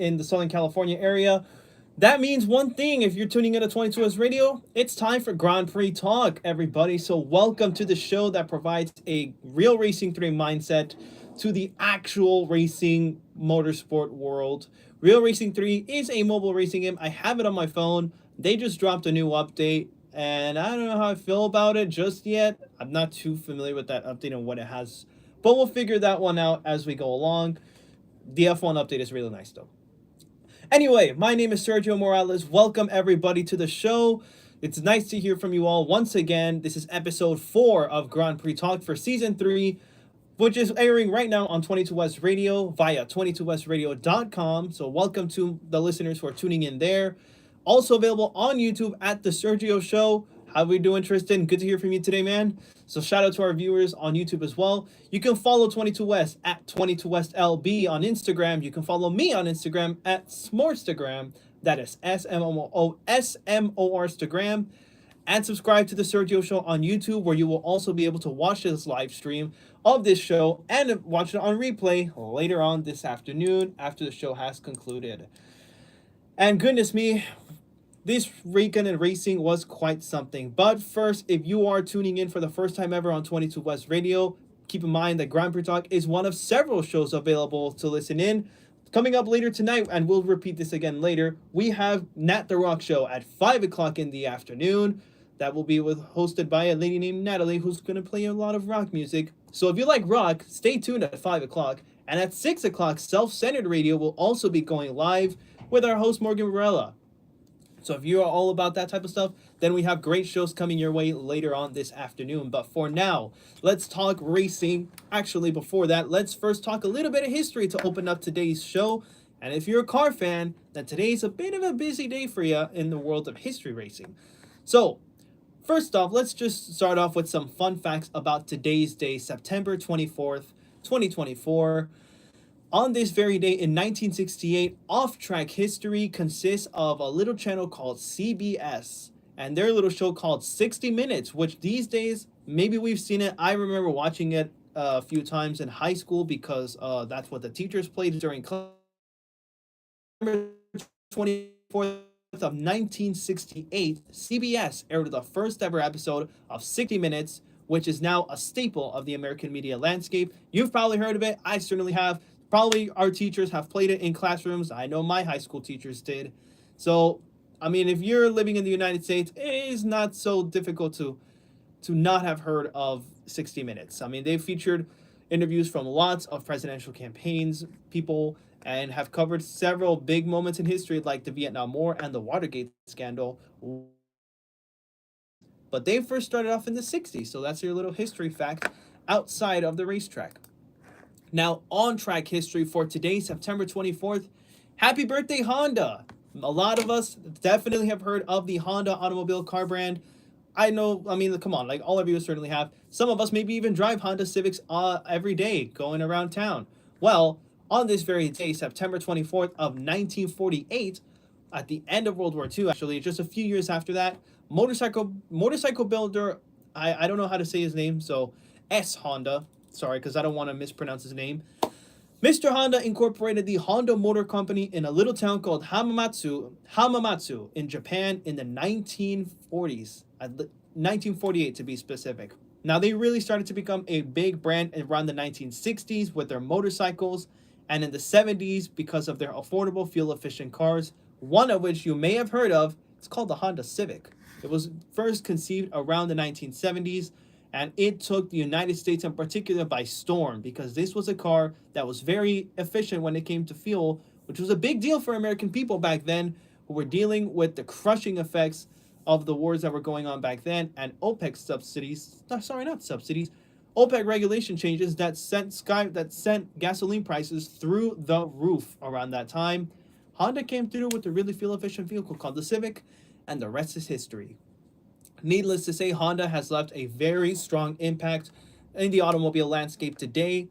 in the Southern California area. That means one thing. If you're tuning in to 22S Radio, it's time for Grand Prix Talk, everybody. So welcome to the show that provides a real Racing 3 mindset to the actual racing motorsport world. Real Racing 3 is a mobile racing game. I have it on my phone. They just dropped a new update, and I don't know how I feel about it just yet. I'm not too familiar with that update and what it has, but we'll figure that one out as we go along. The F1 update is really nice, though. Anyway, my name is Sergio Morales. Welcome, everybody, to the show. It's nice to hear from you all once again. This is episode 4 of Grand Prix Talk for Season 3, which is airing right now on 22West Radio via 22westradio.com. So welcome to the listeners who are tuning in there. Also available on YouTube at TheSergioShow. How we doing, Tristan? Good to hear from you today, man. So shout out to our viewers on YouTube as well. You can follow 22West at 22WestLB on Instagram. You can follow me on Instagram at SMortstagram. That is SMORstagram. And subscribe to The Sergio Show on YouTube, where you will also be able to watch this live stream of this show and watch it on replay later on this afternoon after the show has concluded. And goodness me, this weekend in racing was quite something. But first, if you are tuning in for the first time ever on 22 West Radio, keep in mind that Grand Prix Talk is one of several shows available to listen in. Coming up later tonight, and we'll repeat this again later, we have Nat the Rock Show at 5 o'clock in the afternoon. That will be hosted by a lady named Natalie, who's going to play a lot of rock music. So if you like rock, stay tuned at 5 o'clock. And at 6 o'clock, Self-Centered Radio will also be going live with our host, Morgan Varela. So if you're all about that type of stuff, then we have great shows coming your way later on this afternoon. But for now, let's talk racing. Actually, before that, let's first talk a little bit of history to open up today's show. And if you're a car fan, then today's a bit of a busy day for you in the world of history racing. So first off, let's just start off with some fun facts about today's day, September 24th, 2024. On this very day in 1968, off-track history consists of a little channel called CBS and their little show called 60 Minutes, which these days, maybe we've seen it. I remember watching it a few times in high school because that's what the teachers played during class. September 24th of 1968, CBS aired the first ever episode of 60 Minutes, which is now a staple of the American media landscape. You've probably heard of it. I certainly have. Probably our teachers have played it in classrooms. I know my high school teachers did. So, I mean, if you're living in the United States, it is not so difficult to not have heard of 60 Minutes. I mean, they've featured interviews from lots of presidential campaigns, people, and have covered several big moments in history like the Vietnam War and the Watergate scandal. But they first started off in the 60s, so that's your little history fact outside of the racetrack. Now, on-track history for today, September 24th. Happy birthday, Honda! A lot of us definitely have heard of the Honda automobile car brand. I know, I mean, come on, like all of you certainly have. Some of us maybe even drive Honda Civics every day going around town. Well, on this very day, September 24th of 1948, at the end of World War II, actually, just a few years after that, motorcycle builder, I don't know how to say his name, so S. Honda. Sorry, because I don't want to mispronounce his name. Mr. Honda incorporated the Honda Motor Company in a little town called Hamamatsu in Japan in the 1940s, 1948 to be specific. Now, they really started to become a big brand around the 1960s with their motorcycles, and in the 70s because of their affordable, fuel-efficient cars, one of which you may have heard of. It's called the Honda Civic. It was first conceived around the 1970s, and it took the United States in particular by storm because this was a car that was very efficient when it came to fuel, which was a big deal for American people back then who were dealing with the crushing effects of the wars that were going on back then and OPEC regulation changes that sent gasoline prices through the roof around that time. Honda came through with a really fuel-efficient vehicle called the Civic, and the rest is history. Needless to say, Honda has left a very strong impact in the automobile landscape today.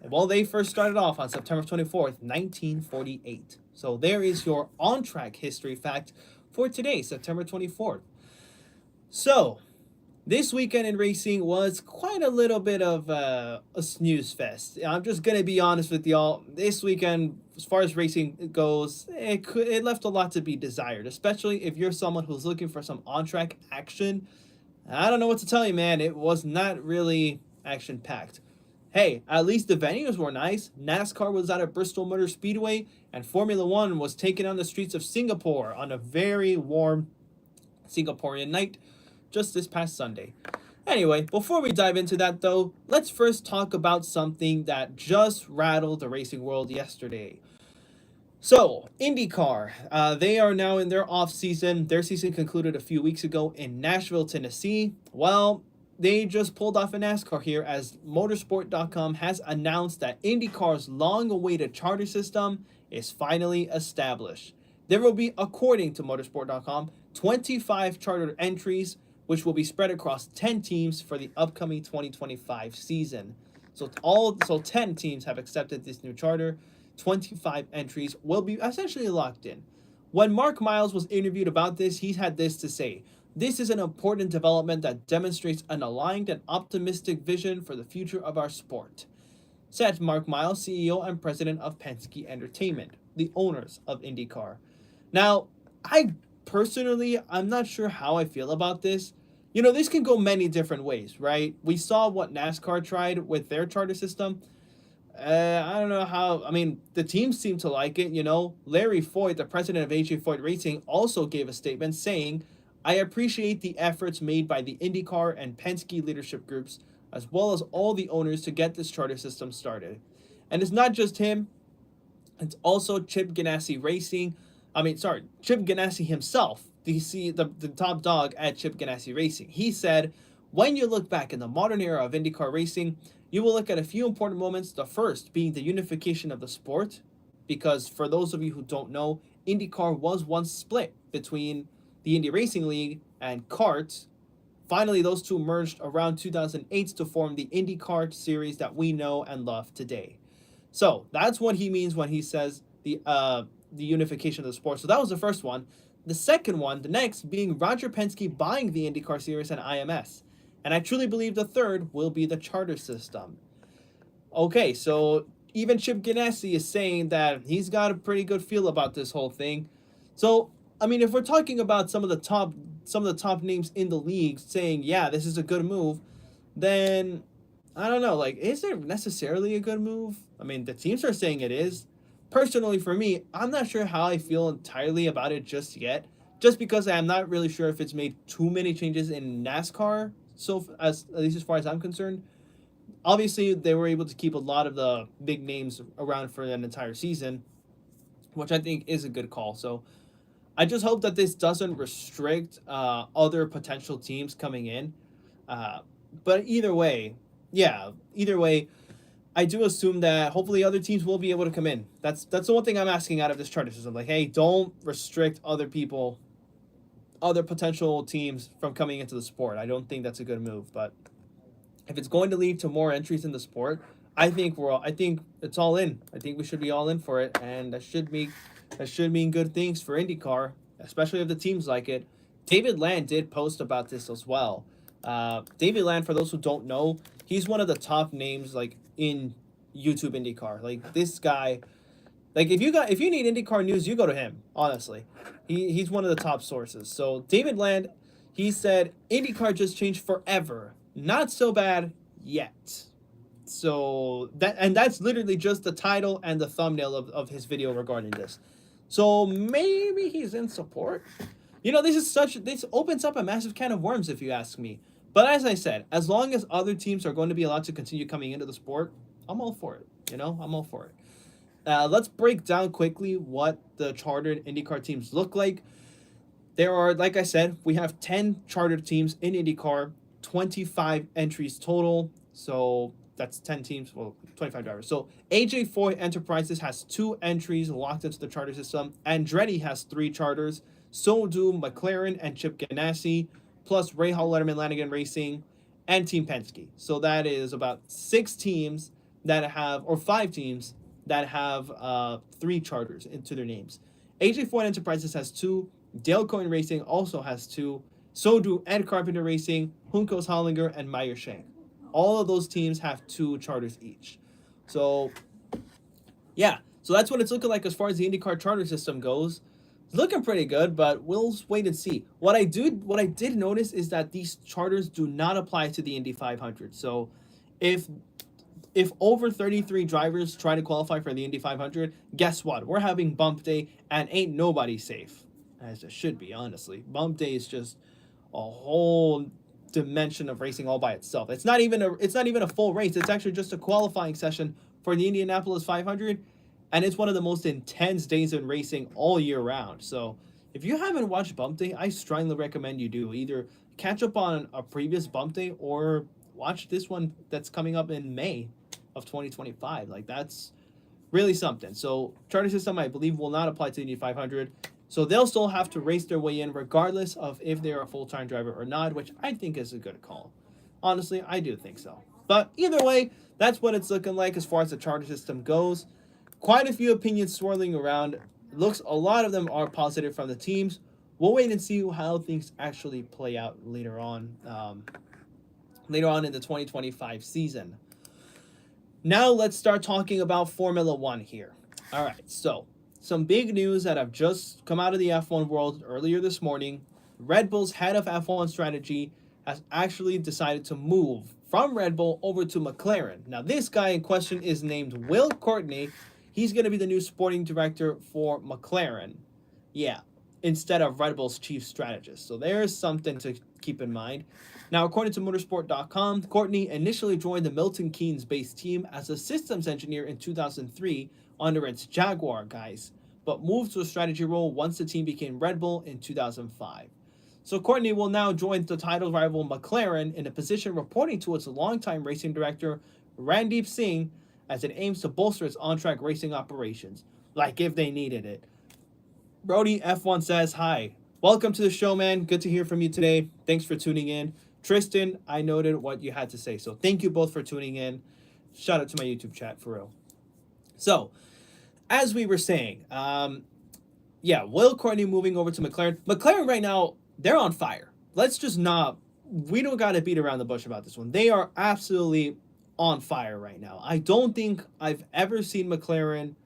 Well, they first started off on September 24th, 1948. So there is your on-track history fact for today, September 24th. So, This weekend in racing was quite a little bit of a snooze fest. I'm just gonna be honest with y'all. This weekend, as far as racing goes, it left a lot to be desired, especially if you're someone who's looking for some on track action. I don't know what to tell you, man. It was not really action packed. Hey, at least the venues were nice. NASCAR was out at Bristol Motor Speedway, and Formula One was taken on the streets of Singapore on a very warm Singaporean night just this past Sunday. Anyway, before we dive into that though, let's first talk about something that just rattled the racing world yesterday. So, IndyCar, they are now in their off season. Their season concluded a few weeks ago in Nashville, Tennessee. Well, they just pulled off a NASCAR here as motorsport.com has announced that IndyCar's long awaited charter system is finally established. There will be, according to motorsport.com, 25 charter entries, which will be spread across 10 teams for the upcoming 2025 season. So 10 teams have accepted this new charter. 25 entries will be essentially locked in. When Mark Miles was interviewed about this, he had this to say: "This is an important development that demonstrates an aligned and optimistic vision for the future of our sport," said Mark Miles, CEO and president of Penske Entertainment, the owners of IndyCar. Now, I'm not sure how I feel about this. You know, this can go many different ways, right? We saw what NASCAR tried with their charter system. I don't know how. I mean, the teams seem to like it. You know, Larry Foyt, the president of AJ Foyt Racing, also gave a statement saying, "I appreciate the efforts made by the IndyCar and Penske leadership groups, as well as all the owners, to get this charter system started." And it's not just him; it's also Chip Ganassi Racing. Chip Ganassi himself, the top dog at Chip Ganassi Racing. He said, "When you look back in the modern era of IndyCar racing, you will look at a few important moments, the first being the unification of the sport, because for those of you who don't know, IndyCar was once split between the Indy Racing League and CART. Finally, those two merged around 2008 to form the IndyCar series that we know and love today." So that's what he means when he says the unification of the sport. So that was the first one. The second one, the next, being Roger Penske buying the IndyCar series and IMS. And I truly believe the third will be the charter system. Okay, so even Chip Ganassi is saying that he's got a pretty good feel about this whole thing. So, I mean, if we're talking about some of the top names in the league saying, yeah, this is a good move, then I don't know, like, is it necessarily a good move? I mean, the teams are saying it is. Personally, for me, I'm not sure how I feel entirely about it just yet, just because I'm not really sure if it's made too many changes in NASCAR, so as at least as far as I'm concerned. Obviously, they were able to keep a lot of the big names around for an entire season, which I think is a good call. So I just hope that this doesn't restrict other potential teams coming in. But either way, I do assume that hopefully other teams will be able to come in. That's the one thing I'm asking out of this charter system. Like, hey, don't restrict other people, other potential teams from coming into the sport. I don't think that's a good move. But if it's going to lead to more entries in the sport, I think it's all in. I think we should be all in for it, and that should mean good things for IndyCar, especially if the teams like it. David Land did post about this as well. David Land, for those who don't know, he's one of the top names like in YouTube IndyCar. Like, this guy, like if you need IndyCar news, you go to him. Honestly, he's one of the top sources. So David Land, he said IndyCar just changed forever. Not so bad yet. So that's literally just the title and the thumbnail of his video regarding this. So maybe he's in support. You know, this opens up a massive can of worms, if you ask me. But as I said, as long as other teams are going to be allowed to continue coming into the sport, I'm all for it. You know, I'm all for it. Let's break down quickly what the chartered IndyCar teams look like. There are, like I said, we have 10 chartered teams in IndyCar, 25 entries total. So that's 10 teams, well, 25 drivers. So AJ Foyt Enterprises has 2 entries locked into the charter system. Andretti has 3 charters. So do McLaren and Chip Ganassi, plus Ray Hall, Letterman, Lanigan Racing, and Team Penske. So that is about 6 teams that have, or 5 teams that have 3 charters into their names. AJ Foyt Enterprises has 2. Dale Coyne Racing also has 2. So do Ed Carpenter Racing, Juncos Hollinger, and Meyer Shank. All of those teams have 2 charters each. So, yeah. So that's what it's looking like as far as the IndyCar charter system goes. It's looking pretty good, but we'll wait and see. What I did notice is that these charters do not apply to the Indy 500. So, if over 33 drivers try to qualify for the Indy 500, guess what? We're having bump day, and ain't nobody safe, as it should be, honestly. Bump day is just a whole dimension of racing all by itself. It's not even a full race. It's actually just a qualifying session for the Indianapolis 500, and it's one of the most intense days in racing all year round. So if you haven't watched Bump Day, I strongly recommend you do. Either catch up on a previous Bump Day or watch this one that's coming up in May of 2025. Like, that's really something. So charter system, I believe, will not apply to the Indy 500. So they'll still have to race their way in regardless of if they're a full-time driver or not, which I think is a good call. Honestly, I do think so. But either way, that's what it's looking like as far as the charter system goes. Quite a few opinions swirling around. Looks a lot of them are positive from the teams. We'll wait and see how things actually play out later on in the 2025 season. Now let's start talking about Formula One here. All right, so some big news that have just come out of the F1 world earlier this morning. Red Bull's head of F1 strategy has actually decided to move from Red Bull over to McLaren. Now, this guy in question is named Will Courtney. He's going to be the new sporting director for McLaren. Yeah, instead of Red Bull's chief strategist. So there's something to keep in mind. Now, according to motorsport.com, Courtney initially joined the Milton Keynes-based team as a systems engineer in 2003 under its Jaguar guys, but moved to a strategy role once the team became Red Bull in 2005. So Courtney will now join the title rival McLaren in a position reporting to its longtime racing director, Randeep Singh, as it aims to bolster its on-track racing operations, like if they needed it. Brody F1 says, hi. Welcome to the show, man. Good to hear from you today. Thanks for tuning in. Tristan, I noted what you had to say, so thank you both for tuning in. Shout out to my YouTube chat, for real. So, as we were saying, Will Courtney moving over to McLaren. McLaren right now, they're on fire. We don't got to beat around the bush about this one. They are absolutely on fire right now. I don't think I've ever seen McLaren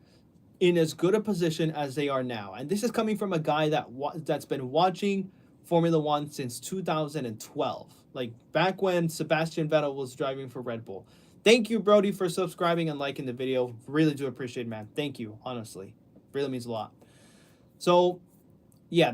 in as good a position as they are now. And this is coming from a guy that's been watching Formula One since 2012. Like, back when Sebastian Vettel was driving for Red Bull. Thank you, Brody, for subscribing and liking the video. Really do appreciate it, man. Thank you, honestly. Really means a lot. So, yeah,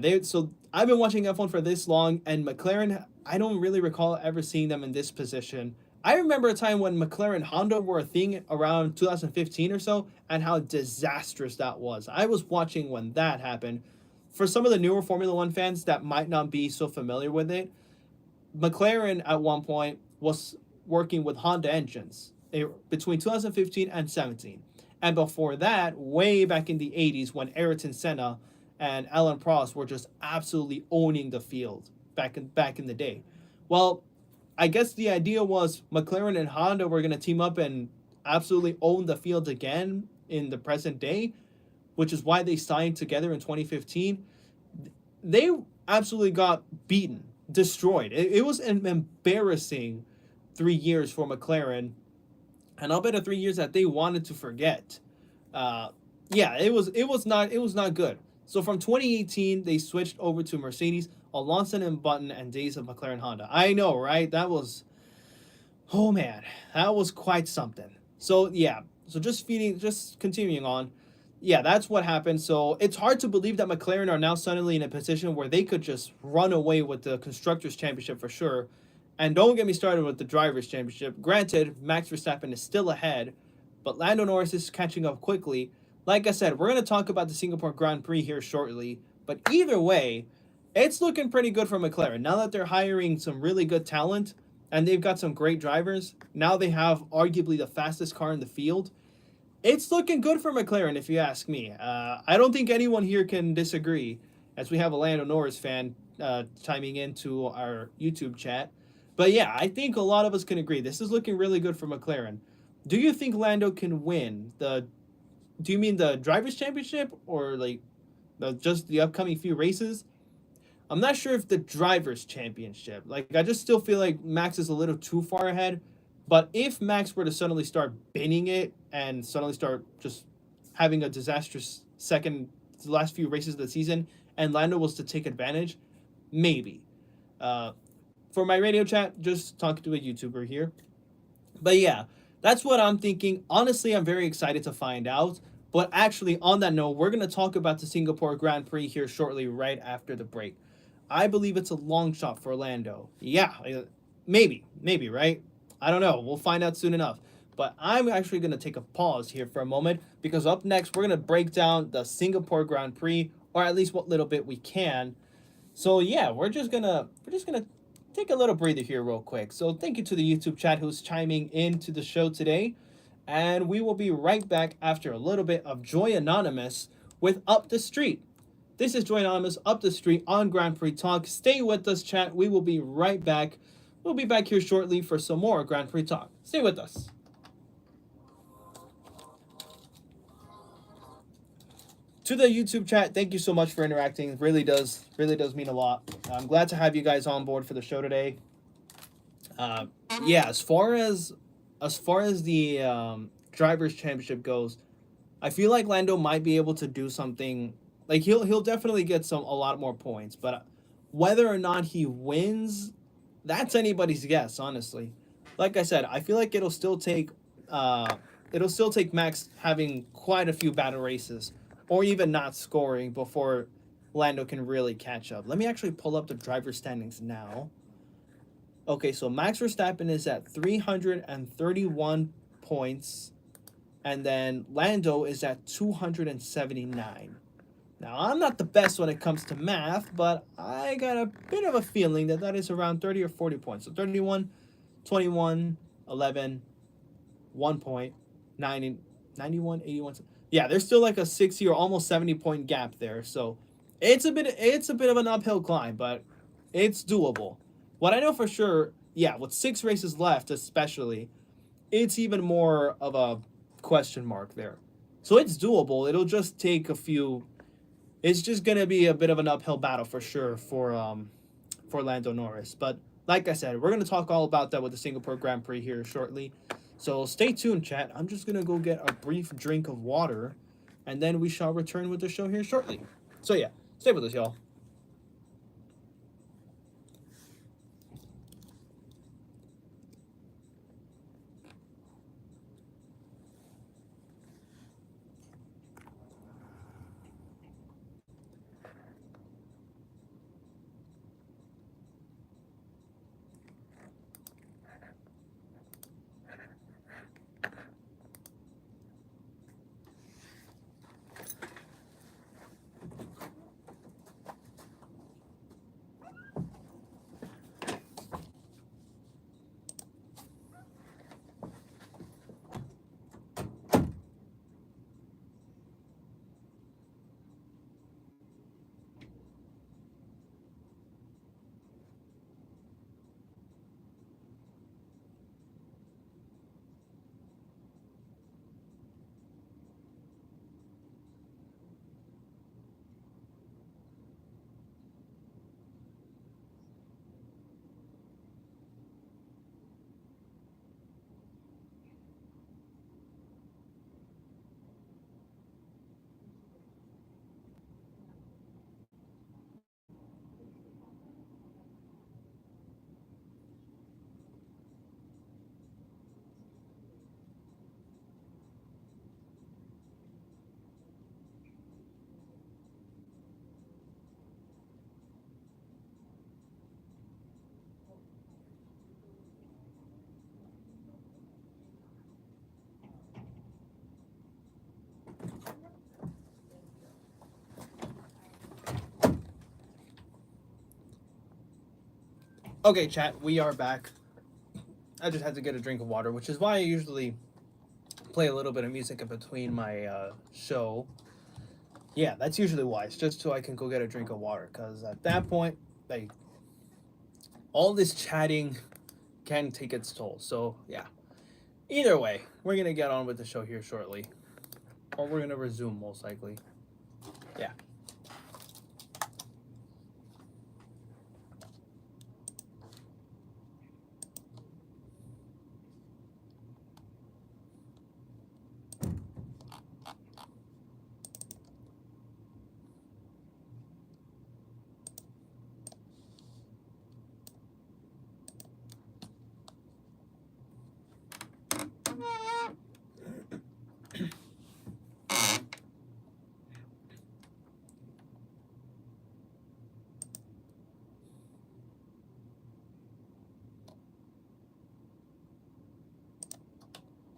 I've been watching F1 for this long, and McLaren, I don't really recall ever seeing them in this position. I remember a time when McLaren Honda were a thing around 2015 or so, and how disastrous that was. I was watching when that happened. For some of the newer Formula One fans that might not be so familiar with it, McLaren at one point was working with Honda engines between 2015 and 17. And before that, way back in the 80s, when Ayrton Senna and Alan Prost were just absolutely owning the field back in the day. Well, I guess the idea was McLaren and Honda were going to team up and absolutely own the field again in the present day, which is why they signed together in 2015. They absolutely got beaten, destroyed. It was an embarrassing 3 years for McLaren, and I'll bet 3 years that they wanted to forget. It was not good. So from 2018, they switched over to Mercedes, Alonso and Button, and days of McLaren Honda. I know, right? That was quite something. So yeah, just continuing on. Yeah, that's what happened. So it's hard to believe that McLaren are now suddenly in a position where they could just run away with the Constructors' Championship for sure. And don't get me started with the Drivers' Championship. Granted, Max Verstappen is still ahead, but Lando Norris is catching up quickly. Like I said, we're going to talk about the Singapore Grand Prix here shortly. But either way, it's looking pretty good for McLaren. Now that they're hiring some really good talent, and they've got some great drivers, now they have arguably the fastest car in the field. It's looking good for McLaren, if you ask me. I don't think anyone here can disagree, as we have a Lando Norris fan chiming into our YouTube chat. But yeah, I think a lot of us can agree. This is looking really good for McLaren. Do you think Lando can win do you mean the Drivers' Championship or just the upcoming few races? I'm not sure if the drivers' championship. Like, I just still feel like Max is a little too far ahead. But if Max were to suddenly start binning it and suddenly start just having a disastrous the last few races of the season, and Lando was to take advantage, maybe. Uh, for my radio chat, just talking to a YouTuber here. But yeah, that's what I'm thinking. Honestly, I'm very excited to find out. But actually, on that note, we're going to talk about the Singapore Grand Prix here shortly, right after the break. I believe it's a long shot for Lando. Yeah, maybe, right? I don't know. We'll find out soon enough. But I'm actually going to take a pause here for a moment because up next, we're going to break down the Singapore Grand Prix, or at least what little bit we can. So yeah, we're just gonna take a little breather here real quick. So thank you to the YouTube chat who's chiming into the show today. And we will be right back after a little bit of Joy Anonymous with Up the Street. This is Joy Anonymous Up the Street on Grand Prix Talk. Stay with us, chat. We will be right back. We'll be back here shortly for some more Grand Prix Talk. Stay with us. To the YouTube chat, thank you so much for interacting. It really does mean a lot. I'm glad to have you guys on board for the show today. Uh, yeah, as far as the drivers championship goes, I feel like Lando might be able to do something. Like he'll definitely get a lot more points, but whether or not he wins, that's anybody's guess. Honestly, like I said, I feel like it'll still take Max having quite a few battle races, or even not scoring before Lando can really catch up. Let me actually pull up the driver standings now. Okay, so Max Verstappen is at 331 points, and then Lando is at 279. Now, I'm not the best when it comes to math, but I got a bit of a feeling that that is around 30 or 40 points. So 31, 21, 11, 1 point, 90, 91, 81. Yeah, there's still like a 60 or almost 70 point gap there. So it's a bit of an uphill climb, but it's doable. What I know for sure, yeah, with 6 races left especially, it's even more of a question mark there. So it's doable. It'll just take a few. It's just gonna be a bit of an uphill battle for sure for Lando Norris. But like I said, we're gonna talk all about that with the Singapore Grand Prix here shortly. So stay tuned, chat. I'm just gonna go get a brief drink of water, and then we shall return with the show here shortly. So yeah, stay with us, y'all. Okay, chat, we are back. I just had to get a drink of water, which is why I usually play a little bit of music in between my show. Yeah, that's usually why. It's just so I can go get a drink of water. Because at that point, like, all this chatting can take its toll. So, yeah. Either way, we're going to get on with the show here shortly. Or we're going to resume, most likely. Yeah.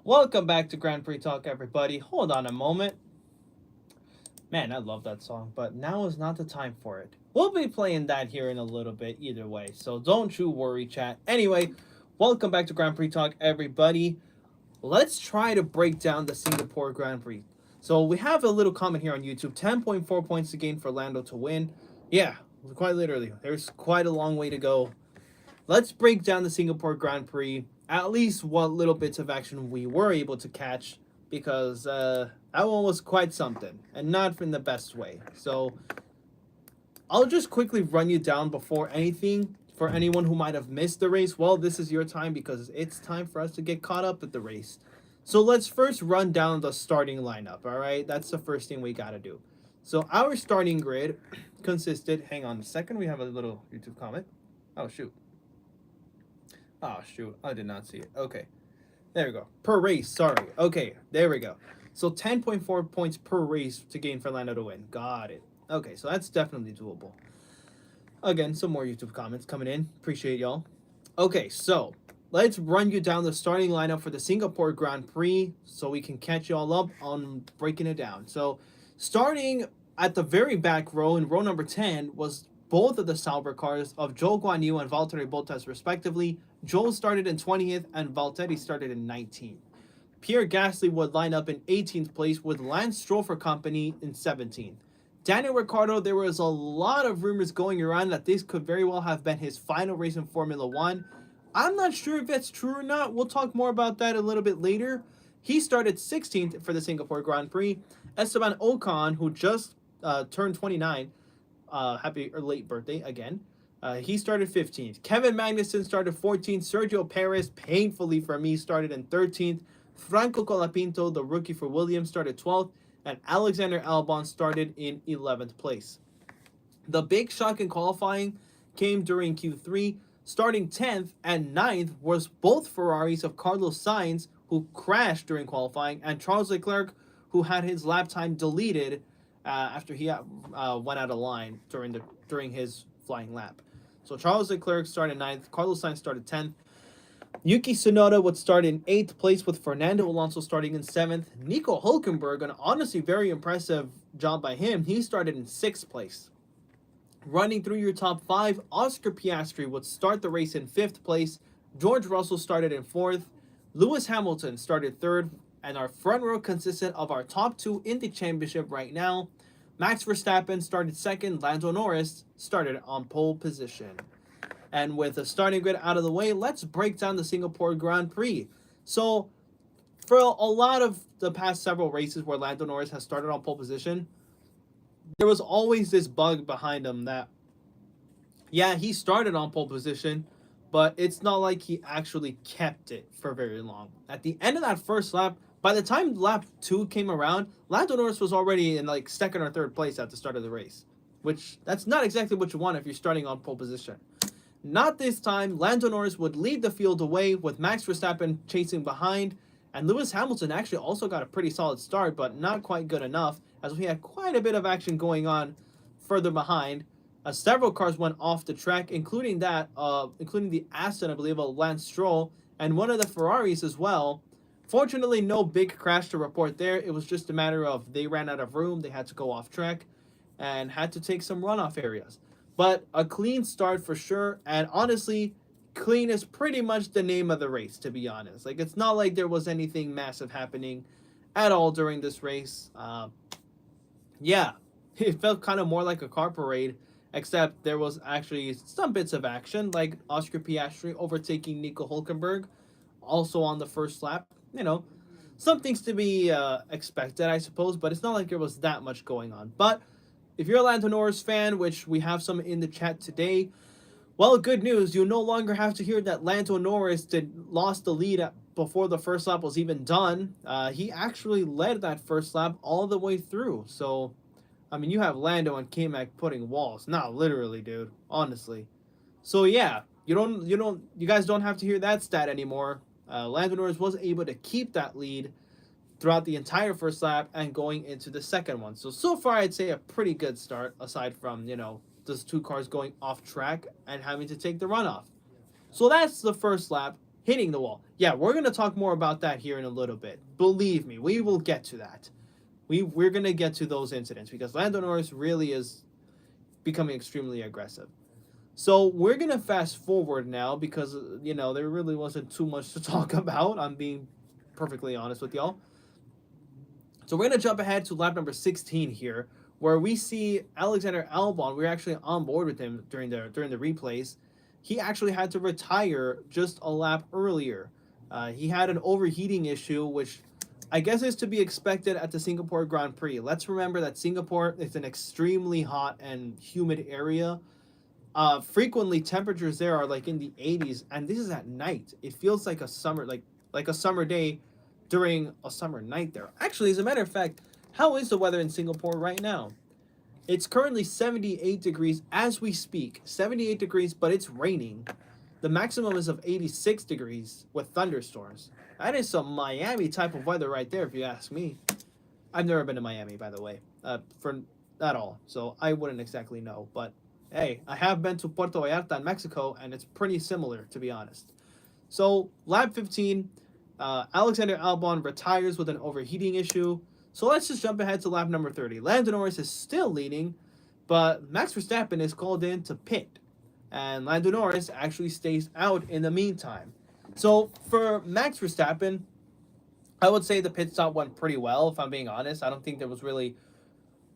Welcome back to Grand Prix Talk, everybody. Hold on a moment. Man, I love that song, but now is not the time for it. We'll be playing that here in a little bit either way, so don't you worry, chat. Anyway, welcome back to Grand Prix Talk, everybody. Let's try to break down the Singapore Grand Prix. So we have a little comment here on YouTube. 10.4 points to gain for Lando to win. Yeah, quite literally. There's quite a long way to go. Let's break down the Singapore Grand Prix. At least what little bits of action we were able to catch, because that one was quite something, and not in the best way. So I'll just quickly run you down before anything. For anyone who might have missed the race, well, this is your time because it's time for us to get caught up with the race. So let's first run down the starting lineup, all right? That's the first thing we got to do. So our starting grid consisted, hang on a second, we have a little YouTube comment. Oh, shoot. Oh, shoot. I did not see it. Okay. There we go. Per race. Sorry. Okay. There we go. So 10.4 points per race to gain for Lando to win. Got it. Okay. So that's definitely doable. Again, some more YouTube comments coming in. Appreciate y'all. Okay. So let's run you down the starting lineup for the Singapore Grand Prix so we can catch y'all up on breaking it down. So starting at the very back row in row number 10 was both of the Sauber cars of Zhou Guanyu and Valtteri Bottas respectively. Zhou started in 20th and Valtteri started in 19th. Pierre Gasly would line up in 18th place with Lance Stroll for company in 17th. Daniel Ricciardo, there was a lot of rumors going around that this could very well have been his final race in Formula 1. I'm not sure if that's true or not. We'll talk more about that a little bit later. He started 16th for the Singapore Grand Prix. Esteban Ocon, who just turned 29, happy or late birthday again. He started 15th. Kevin Magnussen started 14th. Sergio Perez, painfully for me, started in 13th. Franco Colapinto, the rookie for Williams, started 12th. And Alexander Albon started in 11th place. The big shock in qualifying came during Q3. Starting 10th and 9th was both Ferraris of Carlos Sainz, who crashed during qualifying, and Charles Leclerc, who had his lap time deleted after he went out of line during his flying lap. So Charles Leclerc started 9th, Carlos Sainz started 10th. Yuki Tsunoda would start in 8th place with Fernando Alonso starting in 7th. Nico Hülkenberg, an honestly very impressive job by him, he started in 6th place. Running through your top 5, Oscar Piastri would start the race in 5th place. George Russell started in 4th. Lewis Hamilton started 3rd. And our front row consisted of our top 2 in the championship right now. Max Verstappen started 2nd. Lando Norris started on pole position. And with the starting grid out of the way, let's break down the Singapore Grand Prix. So, for a lot of the past several races where Lando Norris has started on pole position, there was always this bug behind him that, yeah, he started on pole position, but it's not like he actually kept it for very long. At the end of that first lap, by the time lap 2 came around, Lando Norris was already in like 2nd or 3rd place at the start of the race, which that's not exactly what you want if you're starting on pole position. Not this time. Lando Norris would lead the field away with Max Verstappen chasing behind, and Lewis Hamilton actually also got a pretty solid start, but not quite good enough, as we had quite a bit of action going on further behind. Several cars went off the track, including the Aston, I believe, of Lance Stroll, and one of the Ferraris as well. Fortunately, no big crash to report there. It was just a matter of they ran out of room, they had to go off track, and had to take some runoff areas. But a clean start for sure, and honestly, clean is pretty much the name of the race, to be honest. Like, it's not like there was anything massive happening at all during this race. Yeah, it felt kind of more like a car parade, except there was actually some bits of action, like Oscar Piastri overtaking Nico Hülkenberg, also on the first lap. You know, some things to be expected, I suppose, but it's not like there was that much going on. But if you're a Lando Norris fan, which we have some in the chat today, well, good news. You no longer have to hear that Lando Norris lost the lead before the first lap was even done. He actually led that first lap all the way through. So, I mean, you have Lando and K-Mac putting walls. Not literally, dude. Honestly. So yeah, you guys don't have to hear that stat anymore. Lando Norris was able to keep that lead throughout the entire first lap and going into the second one. So far, I'd say a pretty good start, aside from, those 2 cars going off track and having to take the runoff. So that's the first lap. hitting the wall. Yeah, we're going to talk more about that here in a little bit. Believe me, we will get to that. We're going to get to those incidents because Lando Norris really is becoming extremely aggressive. So we're going to fast forward now because, there really wasn't too much to talk about. I'm being perfectly honest with y'all. So we're going to jump ahead to lap number 16 here, where we see Alexander Albon. We're actually on board with him during the replays. He actually had to retire just a lap earlier. He had an overheating issue, which I guess is to be expected at the Singapore Grand Prix. Let's remember that Singapore is an extremely hot and humid area. Frequently temperatures there are like in the 80s, and this is at night. It feels like a summer, like a summer day during a summer night there. Actually, as a matter of fact, how is the weather in Singapore right now? It's currently 78 degrees as we speak. 78 degrees, but it's raining. The maximum is of 86 degrees with thunderstorms. That is some Miami type of weather right there, if you ask me. I've never been to Miami, by the way, for at all, so I wouldn't exactly know. But hey, I have been to Puerto Vallarta in Mexico, and it's pretty similar, to be honest. So lap 15, Alexander Albon retires with an overheating issue. So let's just jump ahead to lap number 30. Lando Norris is still leading, but Max Verstappen is called in to pit, and Lando Norris actually stays out in the meantime. So for Max Verstappen, I would say the pit stop went pretty well, if I'm being honest. I don't think there was really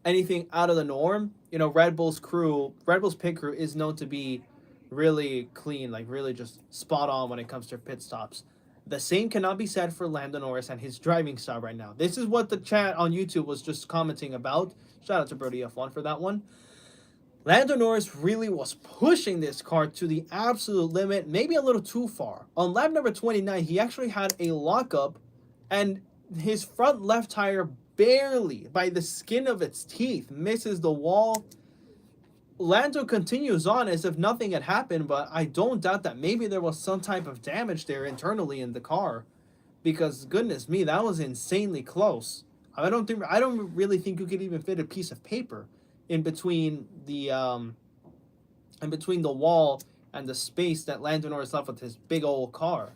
anything out of the norm. Red Bull's pit crew is known to be really clean, like really just spot on when it comes to pit stops. The same cannot be said for Lando Norris and his driving style right now. This is what the chat on YouTube was just commenting about. Shout out to Brody F1 for that one. Lando Norris really was pushing this car to the absolute limit, maybe a little too far. On lap number 29, he actually had a lockup, and his front left tire barely, by the skin of its teeth, misses the wall. Lando continues on as if nothing had happened, but I don't doubt that maybe there was some type of damage there internally in the car, because goodness me, that was insanely close. I don't really think you could even fit a piece of paper in between the wall and the space that Lando Norris left with his big old car.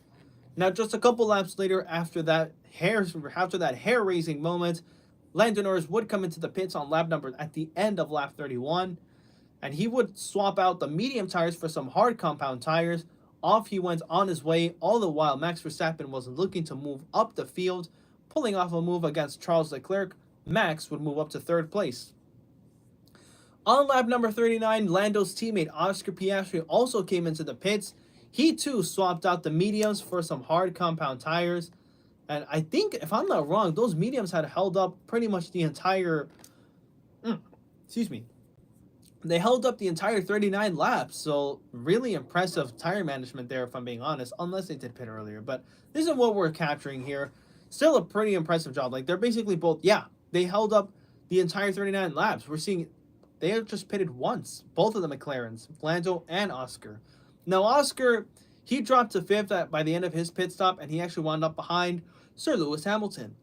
Now, just a couple laps later, after that hair-raising moment, Lando Norris would come into the pits at the end of lap 31. And he would swap out the medium tires for some hard compound tires. Off he went on his way, all the while Max Verstappen was looking to move up the field. Pulling off a move against Charles Leclerc, Max would move up to third place. On lap number 39, Lando's teammate Oscar Piastri also came into the pits. He too swapped out the mediums for some hard compound tires. And I think, if I'm not wrong, those mediums had held up pretty much the entire... They held up the entire 39 laps, so really impressive tire management there, if I'm being honest, unless they did pit earlier. But this is what we're capturing here. Still a pretty impressive job. Like, they're basically both, they held up the entire 39 laps. We're seeing they have just pitted once, both of the McLarens, Lando and Oscar. Now, Oscar, he dropped to fifth by the end of his pit stop, and he actually wound up behind Sir Lewis Hamilton.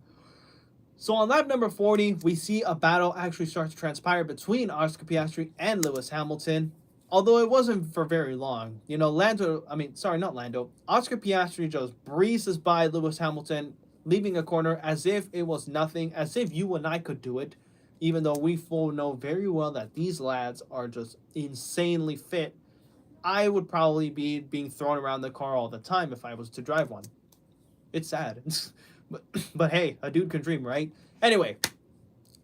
So on lap number 40, we see a battle actually start to transpire between Oscar Piastri and Lewis Hamilton, although it wasn't for very long. Oscar Piastri just breezes by Lewis Hamilton, leaving a corner as if it was nothing, as if you and I could do it, even though we full know very well that these lads are just insanely fit. I would probably be being thrown around the car all the time if I was to drive one. It's sad. But hey, a dude can dream, right? Anyway,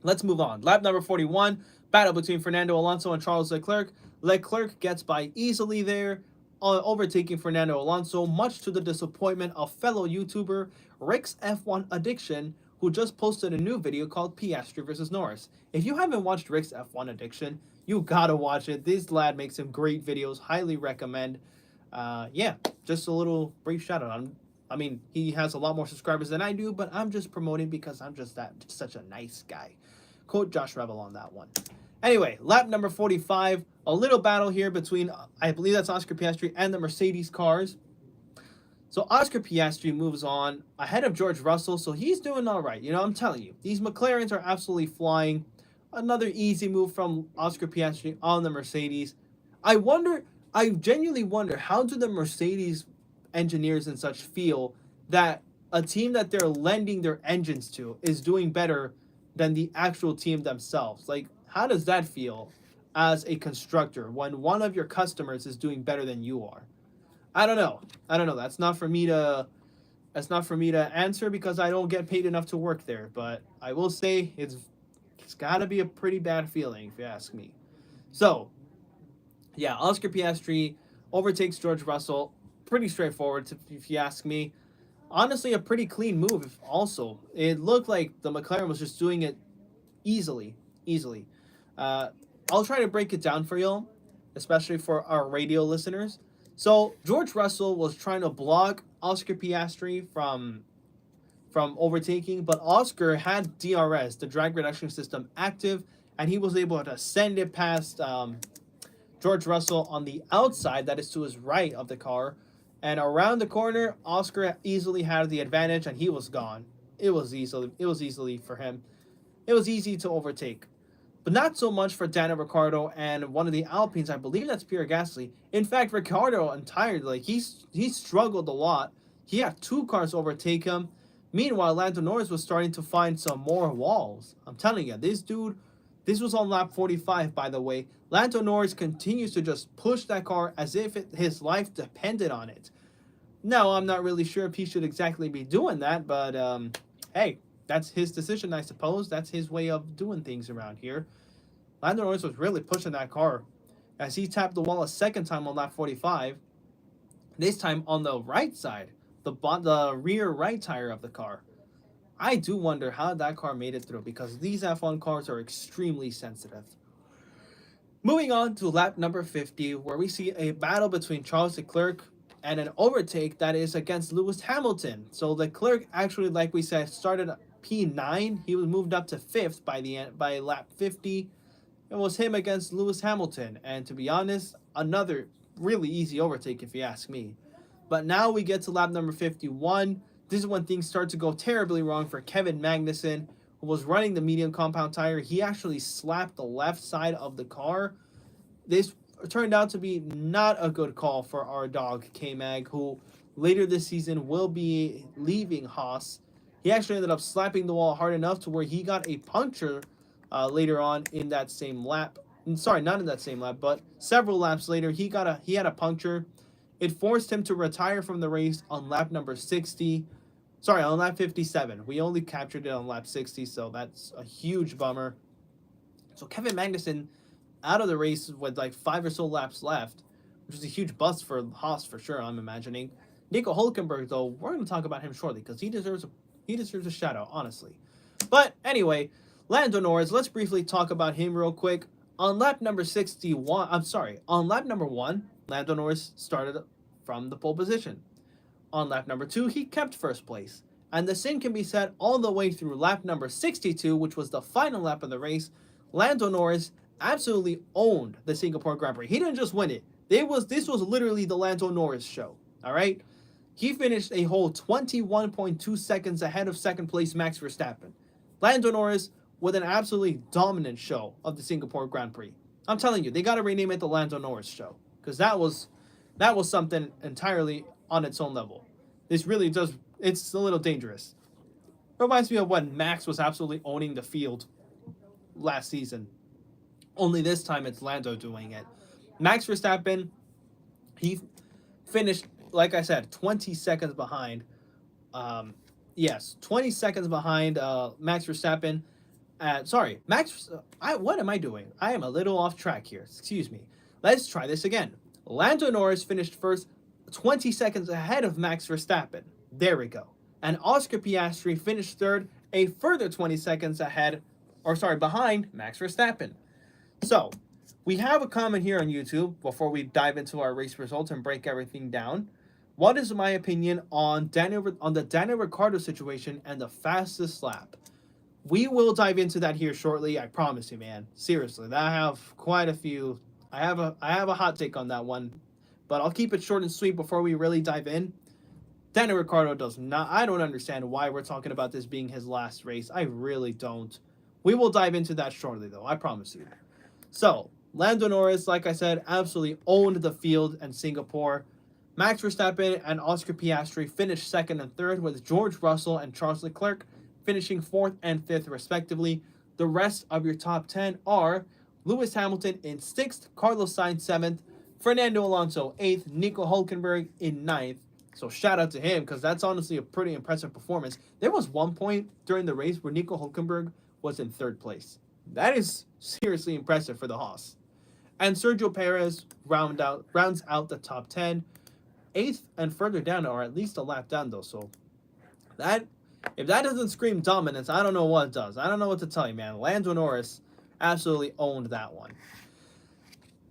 let's move on. Lap number 41, battle between Fernando Alonso and Charles Leclerc. Leclerc gets by easily there, overtaking Fernando Alonso, much to the disappointment of fellow YouTuber Rick's F1 Addiction, who just posted a new video called Piastri vs. Norris. If you haven't watched Rick's F1 Addiction, you gotta watch it. This lad makes some great videos. Highly recommend. Just a little brief shout out. He has a lot more subscribers than I do, but I'm just promoting because I'm just such a nice guy. Quote Josh Rebel on that one. Anyway, lap number 45, a little battle here between, I believe that's Oscar Piastri and the Mercedes cars. So Oscar Piastri moves on ahead of George Russell, so he's doing all right. I'm telling you, these McLarens are absolutely flying. Another easy move from Oscar Piastri on the Mercedes. I genuinely wonder, how do the Mercedes engineers and such feel that a team that they're lending their engines to is doing better than the actual team themselves. Like, how does that feel as a constructor when one of your customers is doing better than you are? I don't know. I don't know. That's not for me to answer because I don't get paid enough to work there. But I will say it's got to be a pretty bad feeling if you ask me. So yeah, Oscar Piastri overtakes George Russell. Pretty straightforward if you ask me. Honestly, a pretty clean move. Also, it looked like the McLaren was just doing it easily. Uh, I'll try to break it down for y'all, especially for our radio listeners. So George Russell was trying to block Oscar Piastri from overtaking, but Oscar had DRS, the drag reduction system, active, and he was able to send it past George Russell on the outside, that is to his right of the car, and around the corner, Oscar easily had the advantage, and he was gone. It was easily for him. It was easy to overtake, but not so much for Daniel Ricciardo and one of the Alpines. I believe that's Pierre Gasly. In fact, Ricciardo entirely, like, he struggled a lot. He had two cars overtake him. Meanwhile, Lando Norris was starting to find some more walls. I'm telling you, this was on lap 45, by the way. Lando Norris continues to just push that car as if his life depended on it. No, I'm not really sure if he should exactly be doing that, but hey, that's his decision, I suppose. That's his way of doing things around here. Lando Norris was really pushing that car as he tapped the wall a second time on lap 45. This time on the right side, the rear right tire of the car. I do wonder how that car made it through because these F1 cars are extremely sensitive. Moving on to lap number 50, where we see a battle between Charles Leclerc and an overtake that is against Lewis Hamilton. So Leclerc actually, like we said, started P9. He was moved up to 5th by lap 50. It was him against Lewis Hamilton. And to be honest, another really easy overtake if you ask me. But now we get to lap number 51. This is when things start to go terribly wrong for Kevin Magnussen, who was running the medium compound tire. He actually slapped the left side of the car. This turned out to be not a good call for our dog, K-Mag, who later this season will be leaving Haas. He actually ended up slapping the wall hard enough to where he got a puncture later on in that same lap. Sorry, not in that same lap, but several laps later, he had a puncture. It forced him to retire from the race on lap number 60. Sorry, on lap 57. We only captured it on lap 60, so that's a huge bummer. So Kevin Magnussen out of the race with like 5 or so laps left, which is a huge bust for Haas for sure, I'm imagining. Nico Hülkenberg, though, we're going to talk about him shortly because he deserves a shout out, honestly. But anyway, Lando Norris, let's briefly talk about him real quick. On lap number 1, Lando Norris started from the pole position. On lap number 2, he kept first place. And the same can be said all the way through lap number 62, which was the final lap of the race. Lando Norris absolutely owned the Singapore Grand Prix. He didn't just win it. This was literally the Lando Norris show. All right? He finished a whole 21.2 seconds ahead of second place Max Verstappen. Lando Norris with an absolutely dominant show of the Singapore Grand Prix. I'm telling you, they got to rename it the Lando Norris show because that was something entirely on its own level. This really does, it's a little dangerous. It reminds me of when Max was absolutely owning the field last season. Only this time it's Lando doing it. Max Verstappen, he finished, like I said, 20 seconds behind. 20 seconds behind Max Verstappen. What am I doing? I am a little off track here. Excuse me. Let's try this again. Lando Norris finished first 20 seconds ahead of Max Verstappen. There we go. And Oscar Piastri finished third, a further 20 seconds behind Max Verstappen. So, we have a comment here on YouTube before we dive into our race results and break everything down. What is my opinion on the Daniel Ricciardo situation and the fastest lap? We will dive into that here shortly. I promise you, man. Seriously, I have quite a few. I have a hot take on that one, but I'll keep it short and sweet before we really dive in. Daniel Ricciardo does not. I don't understand why we're talking about this being his last race. I really don't. We will dive into that shortly, though. I promise you. So, Lando Norris, like I said, absolutely owned the field in Singapore. Max Verstappen and Oscar Piastri finished second and third, with George Russell and Charles Leclerc finishing fourth and fifth, respectively. The rest of your top 10 are Lewis Hamilton in sixth, Carlos Sainz seventh, Fernando Alonso eighth, Nico Hulkenberg in ninth. So shout out to him, because that's honestly a pretty impressive performance. There was one point during the race where Nico Hulkenberg was in third place. That is seriously impressive for the Haas. And Sergio Perez rounds out the top 10. Eighth and further down, or at least a lap down, though. So that, if that doesn't scream dominance, I don't know what does. I don't know what to tell you, man. Lando Norris absolutely owned that one.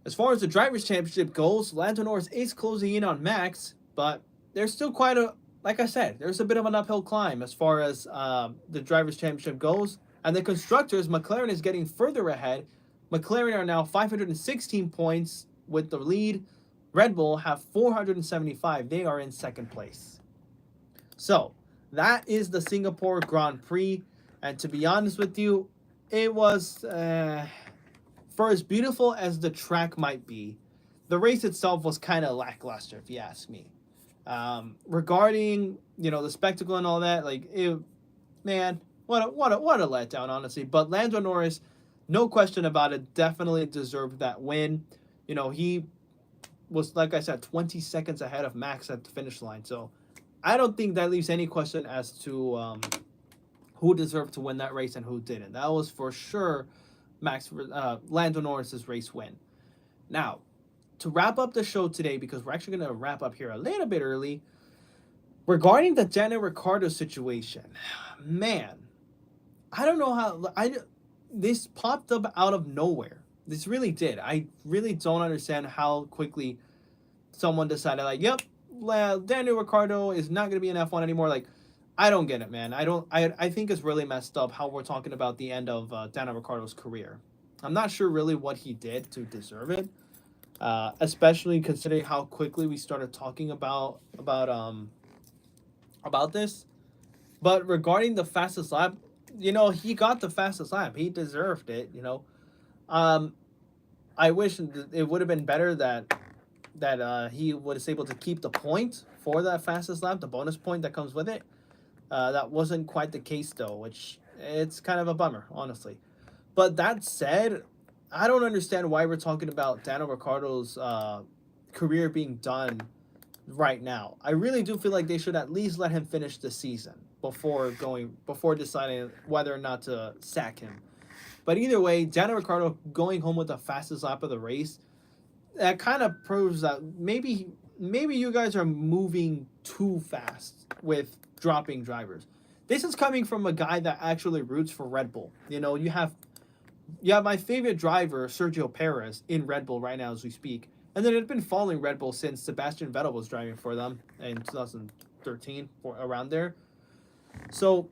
As far as the Drivers' Championship goes, Lando Norris is closing in on Max, but there's still quite a, like I said, there's a bit of an uphill climb as far as the Drivers' Championship goes. And the Constructors, McLaren is getting further ahead. McLaren are now 516 points with the lead. Red Bull have 475. They are in second place. So, that is the Singapore Grand Prix. And to be honest with you, it was, for as beautiful as the track might be, the race itself was kind of lackluster, if you ask me. Regarding, the spectacle and all that, like, man, what a letdown, honestly. But Lando Norris, no question about it, definitely deserved that win. He was, like I said, 20 seconds ahead of Max at the finish line. So I don't think that leaves any question as to who deserved to win that race and who didn't. That was for sure Lando Norris's race win. Now, to wrap up the show today, because we're actually going to wrap up here a little bit early, regarding the Daniel Ricciardo situation, man, I don't know how this popped up out of nowhere. This really did. I really don't understand how quickly someone decided, like, yep, Daniel Ricciardo is not going to be in F1 anymore. Like, I don't get it, man. I think it's really messed up how we're talking about the end of Daniel Ricciardo's career. I'm not sure really what he did to deserve it, especially considering how quickly we started talking about this. But regarding the fastest lap, he got the fastest lap. He deserved it, I wish it would have been better that he was able to keep the point for that fastest lap, the bonus point that comes with it. That wasn't quite the case, though, which it's kind of a bummer, honestly. But that said, I don't understand why we're talking about Daniel Ricciardo's career being done right now. I really do feel like they should at least let him finish the season before deciding whether or not to sack him. But either way, Daniel Ricciardo going home with the fastest lap of the race, that kind of proves that maybe you guys are moving too fast with dropping drivers. This is coming from a guy that actually roots for Red Bull. You have my favorite driver, Sergio Perez, in Red Bull right now as we speak. And then it's been following Red Bull since Sebastian Vettel was driving for them in 2013, around there. So,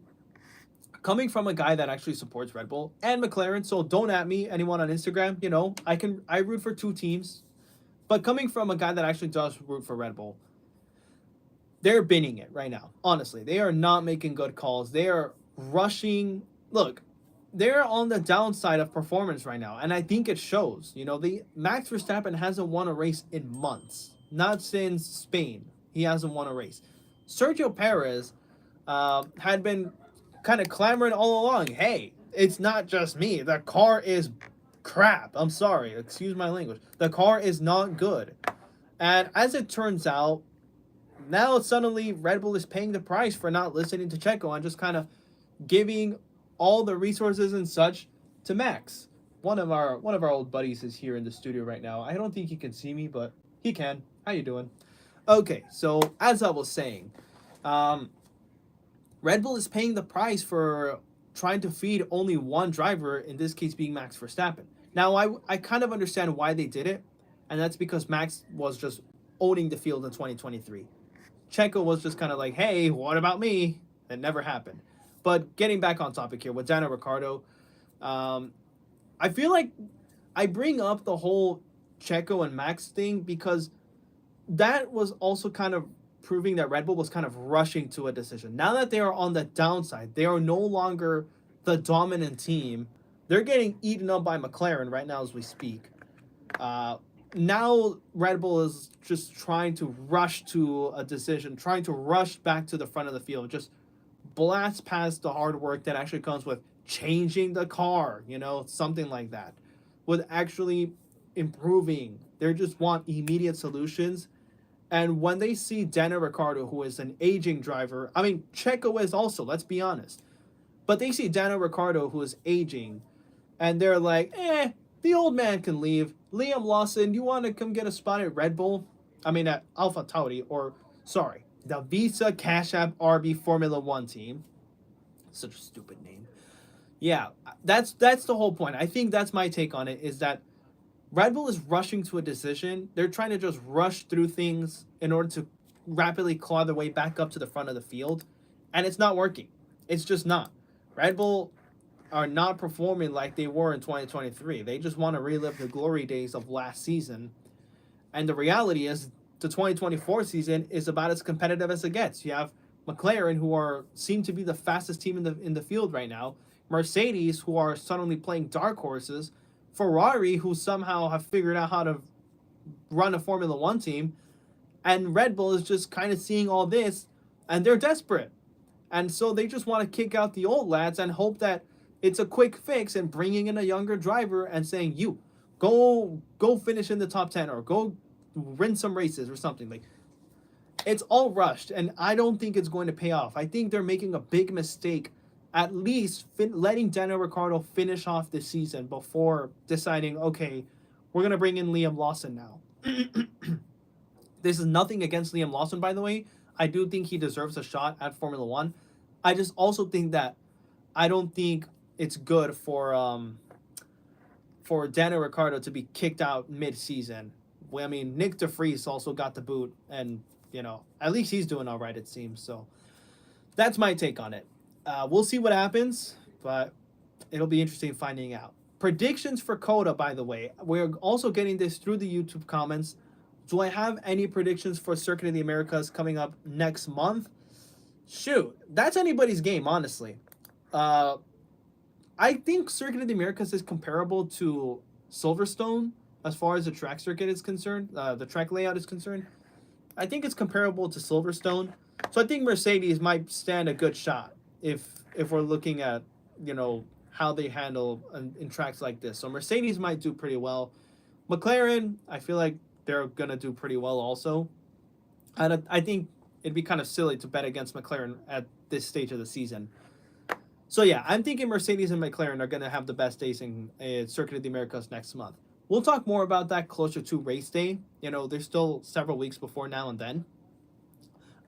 coming from a guy that actually supports Red Bull and McLaren, so don't at me, anyone on Instagram, I root for two teams. But coming from a guy that actually does root for Red Bull, they're binning it right now. Honestly, they are not making good calls. They are rushing. Look, they're on the downside of performance right now, and I think it shows. The Max Verstappen hasn't won a race in months. Not since Spain. He hasn't won a race. Sergio Perez had been kind of clamoring all along, hey, it's not just me. The car is crap. I'm sorry. Excuse my language. The car is not good. And as it turns out, now suddenly Red Bull is paying the price for not listening to Checo and just kind of giving all the resources and such to Max. One of our old buddies is here in the studio right now. I don't think he can see me, but he can. How you doing? Okay, so as I was saying, Red Bull is paying the price for trying to feed only one driver, in this case being Max Verstappen. Now, I kind of understand why they did it, and that's because Max was just owning the field in 2023. Checo was just kind of like, hey, what about me? It never happened. But getting back on topic here with Daniel Ricciardo, I feel like I bring up the whole Checo and Max thing because that was also kind of proving that Red Bull was kind of rushing to a decision. Now that they are on the downside, they are no longer the dominant team. They're getting eaten up by McLaren right now as we speak. now Red Bull is just trying to rush to a decision, trying to rush back to the front of the field, just blast past the hard work that actually comes with changing the car, something like that, with actually improving. They just want immediate solutions. And when they see Daniel Ricciardo, who is an aging driver, I mean, Checo is also, let's be honest, but they see Daniel Ricciardo, who is aging, and they're like, the old man can leave. Liam Lawson, you want to come get a spot at Red Bull? I mean, at Alpha Tauri, or, sorry, the Visa Cash App RB Formula One team. Such a stupid name. Yeah, that's the whole point. I think that's my take on it, is that Red Bull is rushing to a decision. They're trying to just rush through things in order to rapidly claw their way back up to the front of the field, and it's not working. It's just not. Red Bull are not performing like they were in 2023. They just want to relive the glory days of last season. And the reality is the 2024 season is about as competitive as it gets. You have McLaren, who seem to be the fastest team in the field right now. Mercedes, who are suddenly playing dark horses. Ferrari, who somehow have figured out how to run a Formula One team. And Red Bull is just kind of seeing all this, and they're desperate. And so they just want to kick out the old lads and hope that it's a quick fix, and bringing in a younger driver and saying, you, go finish in the top 10 or go win some races or something. Like, it's all rushed, and I don't think it's going to pay off. I think they're making a big mistake, at least letting Daniel Ricciardo finish off this season before deciding, okay, we're going to bring in Liam Lawson now. This is nothing against Liam Lawson, by the way. I do think he deserves a shot at Formula One. I just also think that I don't think it's good for Daniel Ricciardo to be kicked out mid-season. I mean, Nick DeVries also got the boot, and, at least he's doing all right, it seems. So that's my take on it. We'll see what happens, but it'll be interesting finding out. Predictions for COTA, by the way. We're also getting this through the YouTube comments. Do I have any predictions for Circuit of the Americas coming up next month? Shoot, that's anybody's game, honestly. I think Circuit of the Americas is comparable to Silverstone as far as the track circuit is concerned, the track layout is concerned. I think it's comparable to Silverstone. So I think Mercedes might stand a good shot if we're looking at, how they handle in tracks like this. So Mercedes might do pretty well. McLaren, I feel like they're going to do pretty well also. And I think it'd be kind of silly to bet against McLaren at this stage of the season. So yeah, I'm thinking Mercedes and McLaren are going to have the best days in Circuit of the Americas next month. We'll talk more about that closer to race day. There's still several weeks before now and then.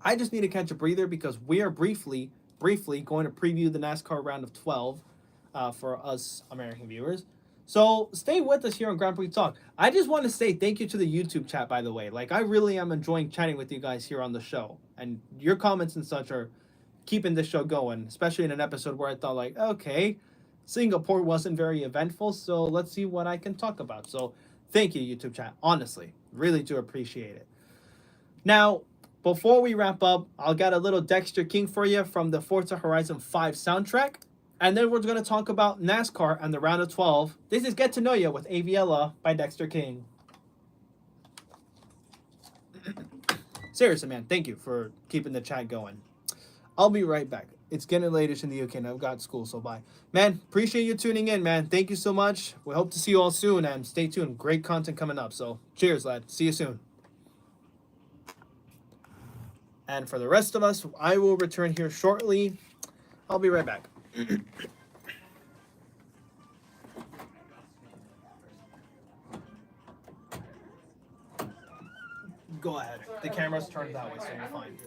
I just need to catch a breather because we are briefly going to preview the NASCAR round of 12 for us American viewers. So stay with us here on Grand Prix Talk. I just want to say thank you to the YouTube chat, by the way. Like, I really am enjoying chatting with you guys here on the show. And your comments and such are keeping this show going, especially in an episode where I thought, like, okay, Singapore wasn't very eventful, so let's see what I can talk about. So thank you, YouTube chat. Honestly, really do appreciate it. Now, before we wrap up, I'll get a little Dexter King for you from the Forza Horizon 5 soundtrack. And then we're going to talk about NASCAR and the round of 12. This is Get to Know You with Aviella by Dexter King. Seriously, man, thank you for keeping the chat going. I'll be right back. It's getting late in the UK and I've got school, so bye. Man, appreciate you tuning in, man. Thank you so much. We hope to see you all soon, and stay tuned. Great content coming up. So cheers, lad. See you soon. And for the rest of us, I will return here shortly. I'll be right back. Go ahead. The camera's turned that way, so you're fine.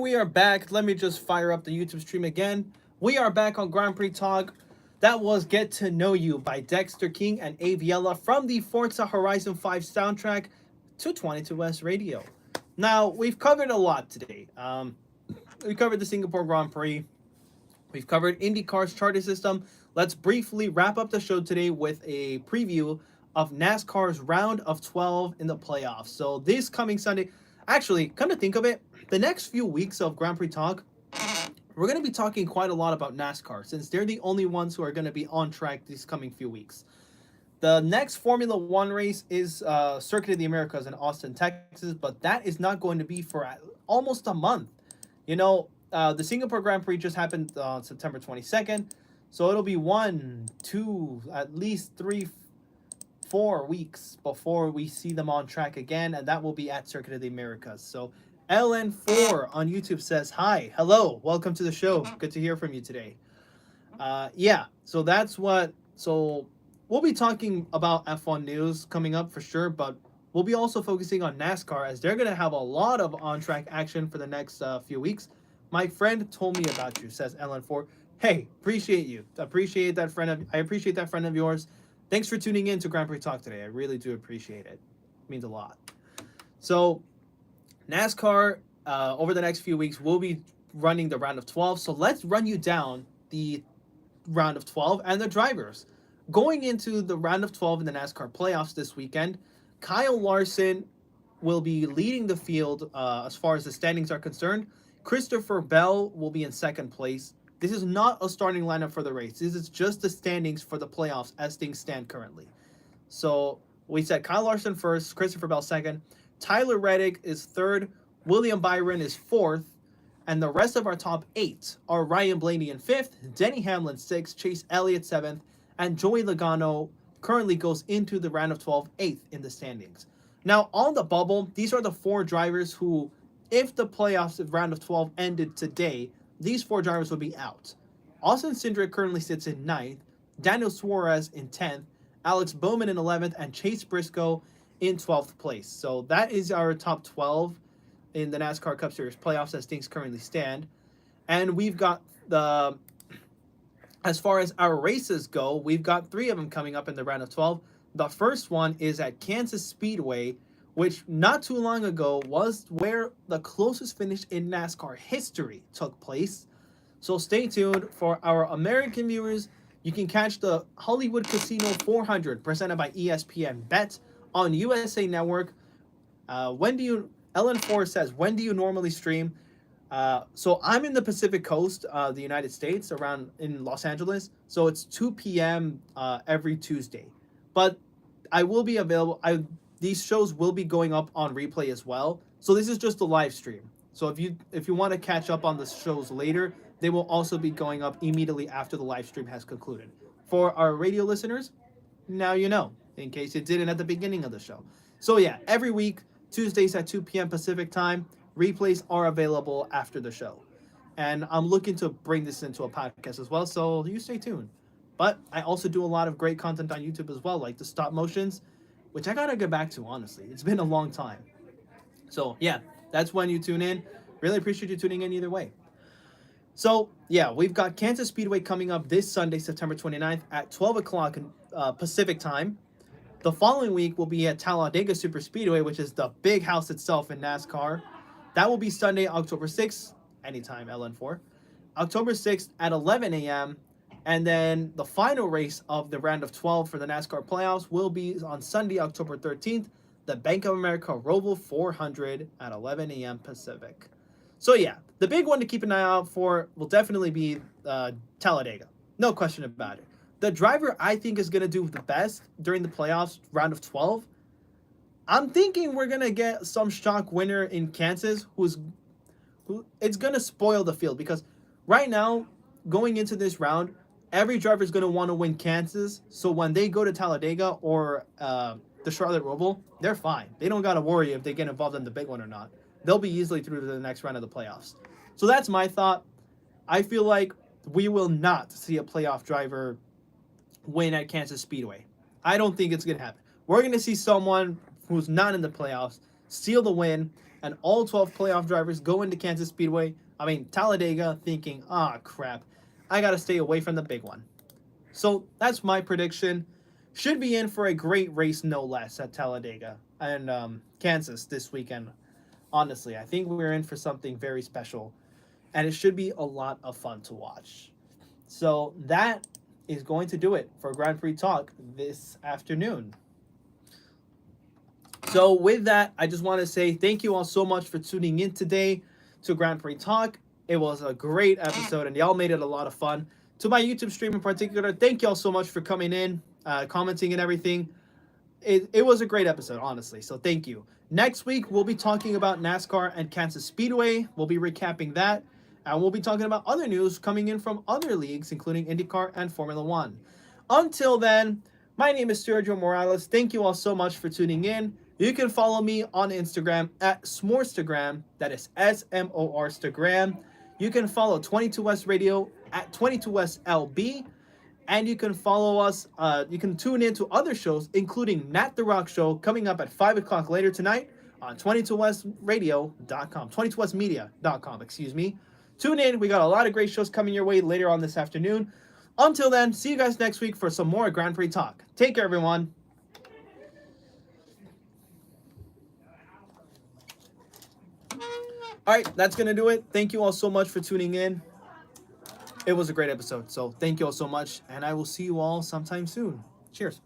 And we are back. Let me just fire up the YouTube stream again. We are back on Grand Prix Talk. That was Get to Know You by Dexter King and Aviella from the Forza Horizon 5 soundtrack to 22S Radio. Now, we've covered a lot today. We covered the Singapore Grand Prix. We've covered IndyCar's charter system. Let's briefly wrap up the show today with a preview of NASCAR's round of 12 in the playoffs. So this coming Sunday, actually, come to think of it, the next few weeks of Grand Prix Talk, we're going to be talking quite a lot about NASCAR since they're the only ones who are going to be on track these coming few weeks. The next Formula One race is Circuit of the Americas in Austin, Texas, but that is not going to be for almost a month. You know, the Singapore Grand Prix just happened on September 22nd, so it'll be 1, 2, at least 3, 4 weeks before we see them on track again, and that will be at Circuit of the Americas. So LN4 on YouTube says, hi, hello, welcome to the show. Good to hear from you today. Yeah, so that's what, so we'll be talking about F1 news coming up for sure, but we'll be also focusing on NASCAR as they're going to have a lot of on-track action for the next few weeks. My friend told me about you, says LN4. Hey, appreciate you. I appreciate that friend of yours. Thanks for tuning in to Grand Prix Talk today. I really do appreciate it. It means a lot. So NASCAR, over the next few weeks, will be running the round of 12. So let's run you down the round of 12 and the drivers. Going into the round of 12 in the NASCAR playoffs this weekend, Kyle Larson will be leading the field as far as the standings are concerned. Christopher Bell will be in second place. This is not a starting lineup for the race. This is just the standings for the playoffs as things stand currently. So we said Kyle Larson first, Christopher Bell second. Tyler Reddick is third, William Byron is fourth, and the rest of our top 8 are Ryan Blaney in 5th, Denny Hamlin 6th, Chase Elliott 7th, and Joey Logano currently goes into the round of 12 8th in the standings. Now, on the bubble, these are the 4 drivers who, if the playoffs of round of 12 ended today, these 4 drivers would be out. Austin Cindric currently sits in 9th, Daniel Suarez in 10th, Alex Bowman in 11th, and Chase Briscoe in 12th place. So that is our top 12 in the NASCAR Cup Series playoffs as things currently stand. And we've got the, as far as our races go, we've got 3 of them coming up in the round of 12. The first one is at Kansas Speedway, which not too long ago was where the closest finish in NASCAR history took place. So stay tuned for our American viewers. You can catch the Hollywood Casino 400 presented by ESPN Bet on USA Network. Ellen4 says, when do you normally stream? So I'm in the Pacific Coast, the United States, around in Los Angeles. So it's 2 p.m. Every Tuesday. But I will be available. These shows will be going up on replay as well. So this is just a live stream. So if you want to catch up on the shows later, they will also be going up immediately after the live stream has concluded. For our radio listeners, now you know, in case you didn't at the beginning of the show. So yeah, every week, Tuesdays at 2 p.m. Pacific time, replays are available after the show. And I'm looking to bring this into a podcast as well, so you stay tuned. But I also do a lot of great content on YouTube as well, like the stop motions, which I gotta get back to, honestly. It's been a long time. So yeah, that's when you tune in. Really appreciate you tuning in either way. So yeah, we've got Kansas Speedway coming up this Sunday, September 29th at 12 o'clock Pacific time. The following week will be at Talladega Superspeedway, which is the big house itself in NASCAR. That will be Sunday, October 6th, anytime LN4. October 6th at 11 a.m. And then the final race of the round of 12 for the NASCAR playoffs will be on Sunday, October 13th, the Bank of America Roval 400 at 11 a.m. Pacific. So yeah, the big one to keep an eye out for will definitely be Talladega. No question about it. The driver I think is going to do the best during the playoffs, round of 12, I'm thinking we're going to get some shock winner in Kansas who it's going to spoil the field because right now, going into this round, every driver is going to want to win Kansas. So when they go to Talladega or the Charlotte Roval, they're fine. They don't got to worry if they get involved in the big one or not. They'll be easily through to the next round of the playoffs. So that's my thought. I feel like we will not see a playoff driver win at Kansas Speedway. I don't think it's going to happen. We're going to see someone who's not in the playoffs steal the win. and all 12 playoff drivers go into Talladega thinking, crap, I got to stay away from the big one. So that's my prediction. Should be in for a great race, no less, at Talladega and Kansas this weekend. Honestly, I think we're in for something very special, and it should be a lot of fun to watch. So that is going to do it for Grand Prix Talk this afternoon. So with that, I just want to say thank you all so much for tuning in today to Grand Prix Talk. It was a great episode, and y'all made it a lot of fun. To my YouTube stream in particular, thank y'all so much for coming in, commenting and everything. It was a great episode, honestly, so thank you. Next week, we'll be talking about NASCAR and Kansas Speedway. We'll be recapping that, and we'll be talking about other news coming in from other leagues, including IndyCar and Formula One. Until then, my name is Sergio Morales. Thank you all so much for tuning in. You can follow me on Instagram at SMorstagram. That is SMORstagram. You can follow 22West Radio at 22WestLB. And you can follow us. You can tune in to other shows, including Nat the Rock Show, coming up at 5 o'clock later tonight on 22westradio.com. 22westmedia.com, excuse me. Tune in. We got a lot of great shows coming your way later on this afternoon. Until then, see you guys next week for some more Grand Prix Talk. Take care, everyone. All right, that's going to do it. Thank you all so much for tuning in. It was a great episode, so thank you all so much, and I will see you all sometime soon. Cheers.